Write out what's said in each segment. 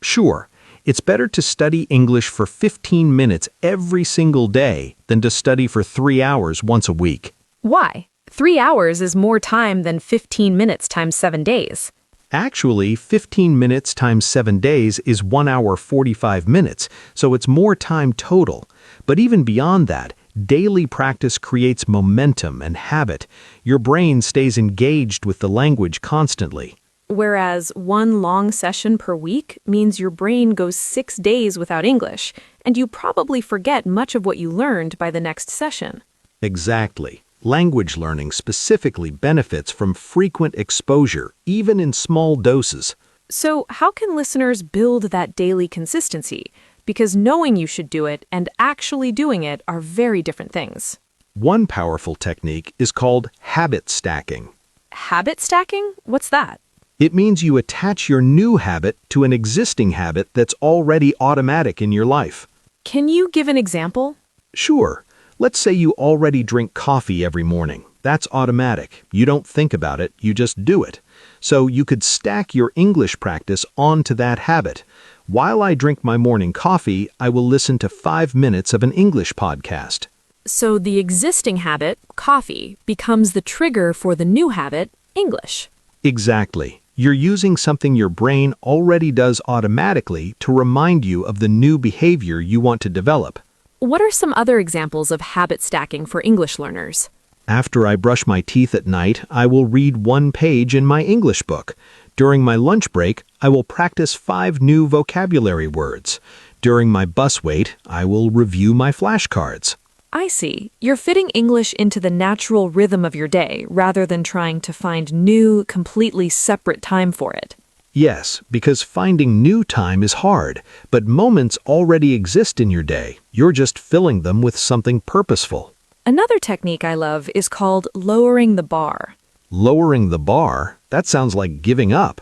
Sure, it's better to study English for 15 minutes every single day than to study for 3 hours once a week. Why? 3 hours is more time than 15 minutes times 7 days. Actually, 15 minutes times 7 days is 1 hour 45 minutes, so it's more time total. But even beyond that, daily practice creates momentum and habit. Your brain stays engaged with the language constantly. Whereas one long session per week means your brain goes 6 days without English, and you probably forget much of what you learned by the next session. Exactly. Language learning specifically benefits from frequent exposure, even in small doses. So how can listeners build that daily consistency? Because knowing you should do it and actually doing it are very different things. One powerful technique is called habit stacking. Habit stacking? What's that? It means you attach your new habit to an existing habit that's already automatic in your life. Can you give an example? Sure. Let's say you already drink coffee every morning. That's automatic. You don't think about it, you just do it. So you could stack your English practice onto that habit. While I drink my morning coffee, I will listen to 5 minutes of an English podcast. So the existing habit, coffee, becomes the trigger for the new habit, English. Exactly. You're using something your brain already does automatically to remind you of the new behavior you want to develop. What are some other examples of habit stacking for English learners? After I brush my teeth at night, I will read 1 page in my English book. During my lunch break, I will practice 5 new vocabulary words. During my bus wait, I will review my flashcards. I see. You're fitting English into the natural rhythm of your day rather than trying to find new, completely separate time for it. Yes, because finding new time is hard, but moments already exist in your day. You're just filling them with something purposeful. Another technique I love is called lowering the bar. Lowering the bar? That sounds like giving up.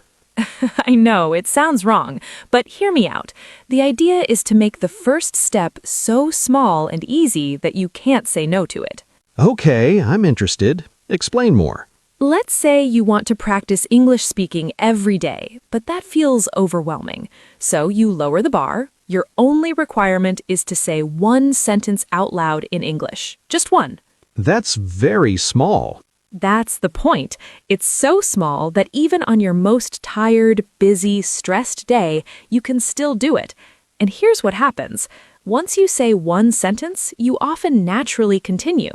I know, it sounds wrong, but hear me out. The idea is to make the first step so small and easy that you can't say no to it. Okay, I'm interested. Explain more. Let's say you want to practice English speaking every day, but that feels overwhelming. So you lower the bar. Your only requirement is to say 1 sentence out loud in English. Just 1. That's very small. That's the point. It's so small that even on your most tired, busy, stressed day, you can still do it. And here's what happens. Once you say 1 sentence, you often naturally continue.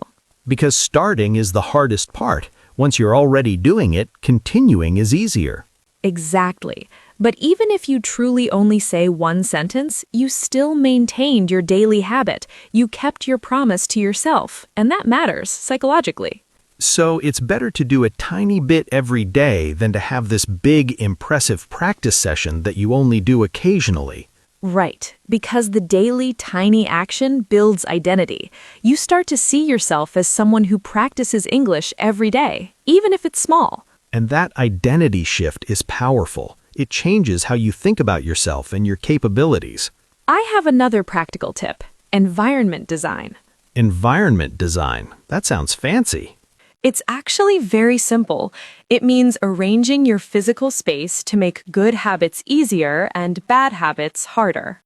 Because starting is the hardest part. Once you're already doing it, continuing is easier. Exactly. But even if you truly only say 1 sentence, you still maintained your daily habit. You kept your promise to yourself, and that matters psychologically. So it's better to do a tiny bit every day than to have this big, impressive practice session that you only do occasionally. Right, because the daily tiny action builds identity. You start to see yourself as someone who practices English every day, even if it's small. And that identity shift is powerful. It changes how you think about yourself and your capabilities. I have another practical tip: environment design. Environment design. That sounds fancy. It's actually very simple. It means arranging your physical space to make good habits easier and bad habits harder.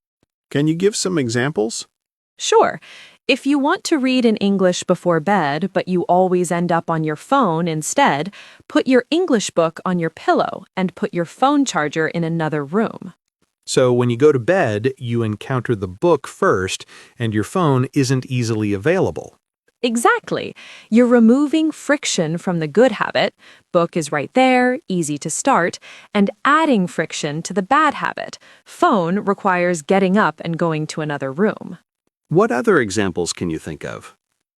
Can you give some examples? Sure. If you want to read in English before bed, but you always end up on your phone instead, put your English book on your pillow and put your phone charger in another room. So when you go to bed, you encounter the book first, and your phone isn't easily available. Exactly. You're removing friction from the good habit, book is right there, easy to start, and adding friction to the bad habit, phone requires getting up and going to another room. What other examples can you think of?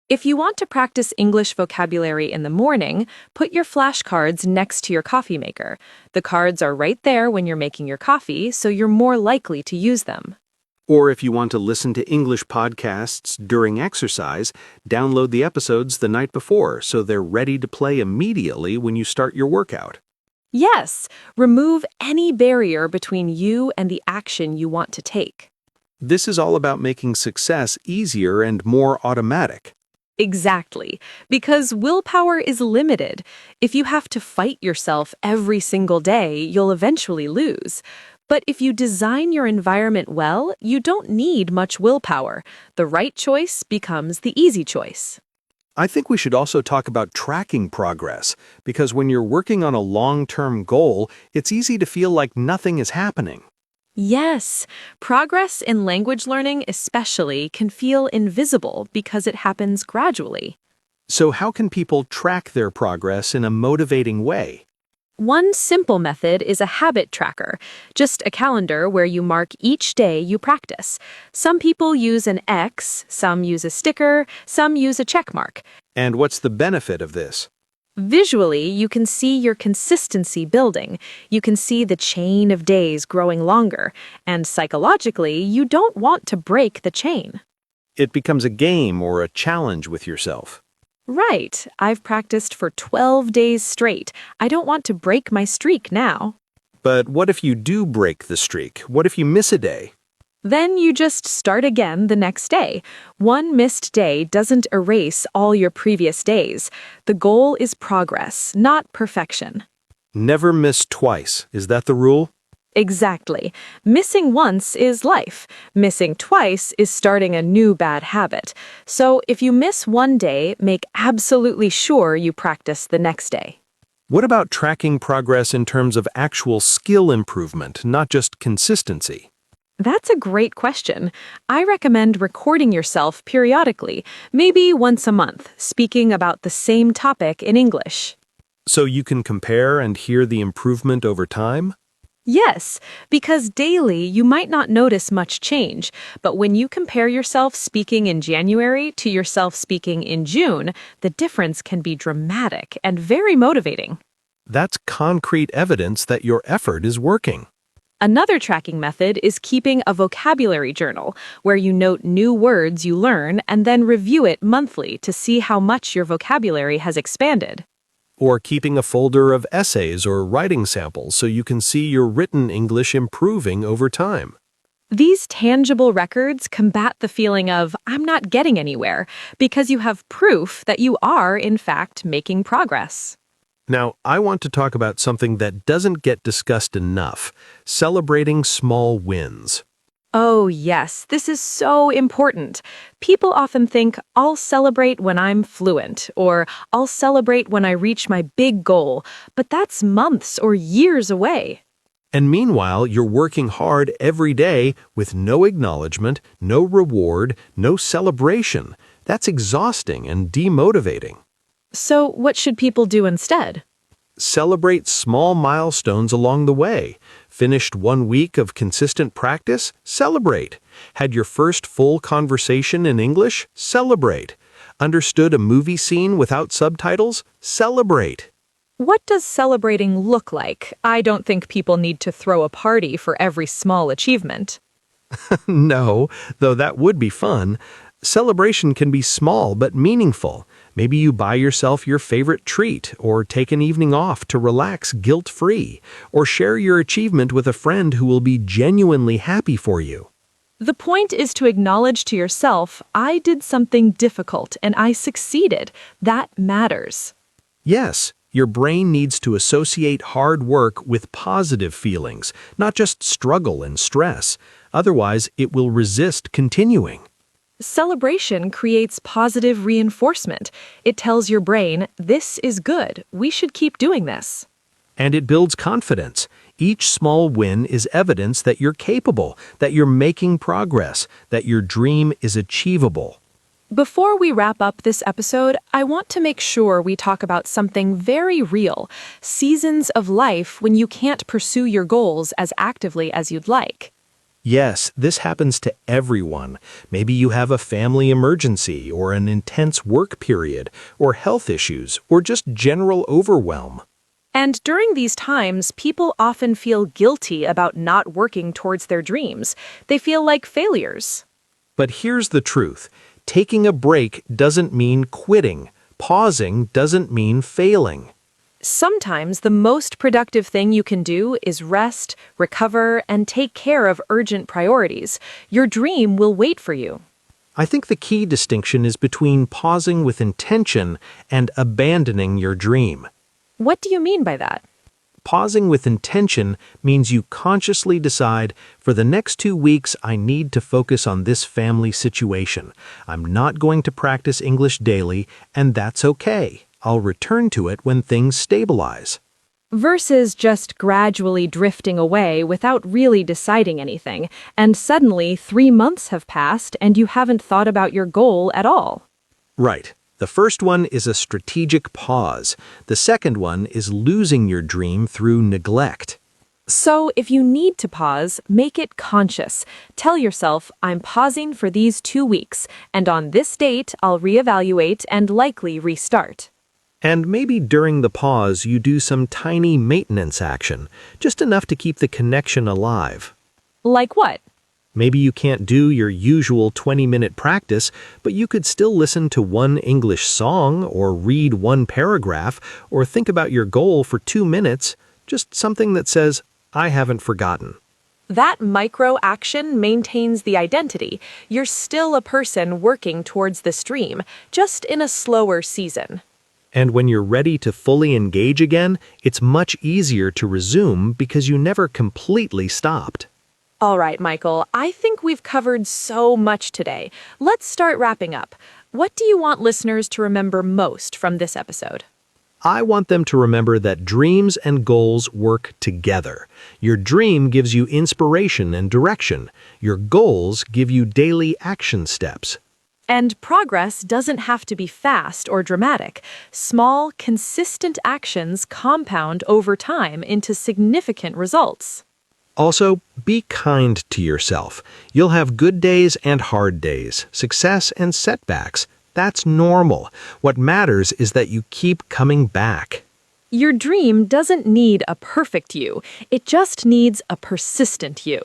If you want to practice English vocabulary in the morning, put your flashcards next to your coffee maker. The cards are right there when you're making your coffee, so you're more likely to use them. Or if you want to listen to English podcasts during exercise, download the episodes the night before so they're ready to play immediately when you start your workout. Yes, remove any barrier between you and the action you want to take. This is all about making success easier and more automatic. Exactly, because willpower is limited. If you have to fight yourself every single day, you'll eventually lose. But if you design your environment well, you don't need much willpower. The right choice becomes the easy choice. I think we should also talk about tracking progress, because when you're working on a long-term goal, it's easy to feel like nothing is happening. Yes, progress in language learning especially can feel invisible because it happens gradually. So how can people track their progress in a motivating way? One simple method is a habit tracker, just a calendar where you mark each day you practice. Some people use an X, some use a sticker, some use a check mark. And what's the benefit of this? Visually, you can see your consistency building. You can see the chain of days growing longer. And psychologically, you don't want to break the chain. It becomes a game or a challenge with yourself. Right. I've practiced for 12 days straight. I don't want to break my streak now. But what if you do break the streak? What if you miss a day? Then you just start again the next day. One missed day doesn't erase all your previous days. The goal is progress, not perfection. Never miss twice. Is that the rule? Exactly. Missing once is life. Missing twice is starting a new bad habit. So if you miss one day, make absolutely sure you practice the next day. What about tracking progress in terms of actual skill improvement, not just consistency? That's a great question. I recommend recording yourself periodically, maybe once a month, speaking about the same topic in English. So you can compare and hear the improvement over time? Yes, because daily you might not notice much change, but when you compare yourself speaking in January to yourself speaking in June, the difference can be dramatic and very motivating. That's concrete evidence that your effort is working. Another tracking method is keeping a vocabulary journal, where you note new words you learn and then review it monthly to see how much your vocabulary has expanded. Or keeping a folder of essays or writing samples so you can see your written English improving over time. These tangible records combat the feeling of, I'm not getting anywhere, because you have proof that you are, in fact, making progress. Now, I want to talk about something that doesn't get discussed enough: celebrating small wins. Oh, yes, this is so important. People often think, I'll celebrate when I'm fluent, or I'll celebrate when I reach my big goal, but that's months or years away. And meanwhile, you're working hard every day with no acknowledgement, no reward, no celebration. That's exhausting and demotivating. So, what should people do instead? Celebrate small milestones along the way. Finished 1 week of consistent practice? Celebrate. Had your first full conversation in English? Celebrate. Understood a movie scene without subtitles? Celebrate. What does celebrating look like? I don't think people need to throw a party for every small achievement. No, though that would be fun. Celebration can be small but meaningful. Maybe you buy yourself your favorite treat, or take an evening off to relax guilt-free, or share your achievement with a friend who will be genuinely happy for you. The point is to acknowledge to yourself, I did something difficult and I succeeded. That matters. Yes, your brain needs to associate hard work with positive feelings, not just struggle and stress. Otherwise, it will resist continuing. Celebration creates positive reinforcement. It tells your brain, this is good. We should keep doing this. And it builds confidence. Each small win is evidence that you're capable, that you're making progress, that your dream is achievable. Before we wrap up this episode, I want to make sure we talk about something very real: seasons of life when you can't pursue your goals as actively as you'd like. Yes, this happens to everyone. Maybe you have a family emergency, or an intense work period, or health issues, or just general overwhelm. And during these times, people often feel guilty about not working towards their dreams. They feel like failures. But here's the truth. Taking a break doesn't mean quitting. Pausing doesn't mean failing. Sometimes the most productive thing you can do is rest, recover, and take care of urgent priorities. Your dream will wait for you. I think the key distinction is between pausing with intention and abandoning your dream. What do you mean by that? Pausing with intention means you consciously decide, for the next 2 weeks, I need to focus on this family situation. I'm not going to practice English daily, and that's okay. I'll return to it when things stabilize. Versus just gradually drifting away without really deciding anything, and suddenly 3 months have passed and you haven't thought about your goal at all. Right. The first one is a strategic pause. The second one is losing your dream through neglect. So, if you need to pause, make it conscious. Tell yourself, I'm pausing for these 2 weeks, and on this date, I'll reevaluate and likely restart. And maybe during the pause, you do some tiny maintenance action, just enough to keep the connection alive. Like what? Maybe you can't do your usual 20-minute practice, but you could still listen to one English song or read one paragraph or think about your goal for 2 minutes, just something that says, I haven't forgotten. That micro action maintains the identity. You're still a person working towards this dream, just in a slower season. And when you're ready to fully engage again, it's much easier to resume because you never completely stopped. All right, Michael, I think we've covered so much today. Let's start wrapping up. What do you want listeners to remember most from this episode? I want them to remember that dreams and goals work together. Your dream gives you inspiration and direction. Your goals give you daily action steps. And progress doesn't have to be fast or dramatic. Small, consistent actions compound over time into significant results. Also, be kind to yourself. You'll have good days and hard days, success and setbacks. That's normal. What matters is that you keep coming back. Your dream doesn't need a perfect you. It just needs a persistent you.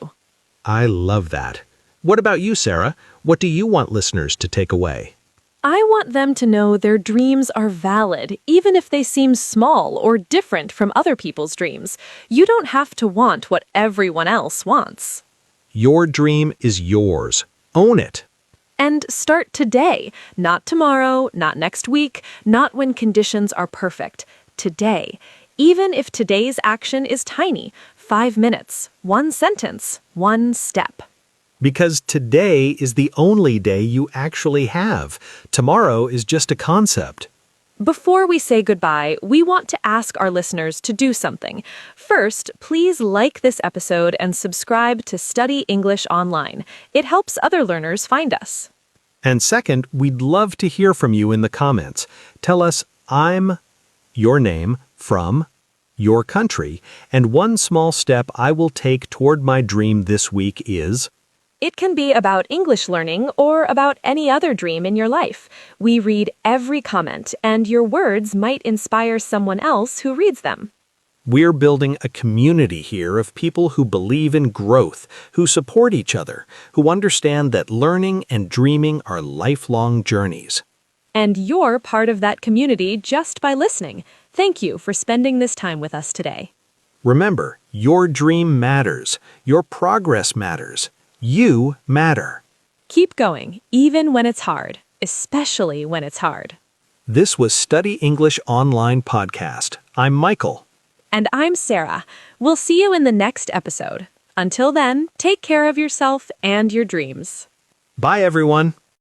I love that. What about you, Sarah? What do you want listeners to take away? I want them to know their dreams are valid, even if they seem small or different from other people's dreams. You don't have to want what everyone else wants. Your dream is yours. Own it. And start today, not tomorrow, not next week, not when conditions are perfect. Today. Even if today's action is tiny, 5 minutes, 1 sentence, 1 step. Because today is the only day you actually have. Tomorrow is just a concept. Before we say goodbye, we want to ask our listeners to do something. First, please like this episode and subscribe to Study English Online. It helps other learners find us. And second, we'd love to hear from you in the comments. Tell us, I'm your name from your country, and one small step I will take toward my dream this week is... It can be about English learning or about any other dream in your life. We read every comment, and your words might inspire someone else who reads them. We're building a community here of people who believe in growth, who support each other, who understand that learning and dreaming are lifelong journeys. And you're part of that community just by listening. Thank you for spending this time with us today. Remember, your dream matters. Your progress matters. You matter. Keep going, even when it's hard, especially when it's hard. This was Study English Online Podcast. I'm Michael. And I'm Sarah. We'll see you in the next episode. Until then, take care of yourself and your dreams. Bye, everyone.